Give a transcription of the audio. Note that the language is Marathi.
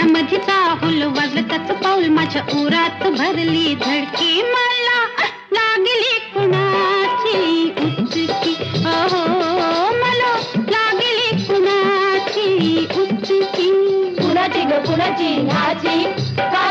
मनामध्ये चाहुल वाजलं त्याचं पाऊल माझ्या उरात भरली धडकी मला लागली कुणाची उचकी हो मला लागली कुणाची उचकी कुणाची ग कुणाची ह्याची का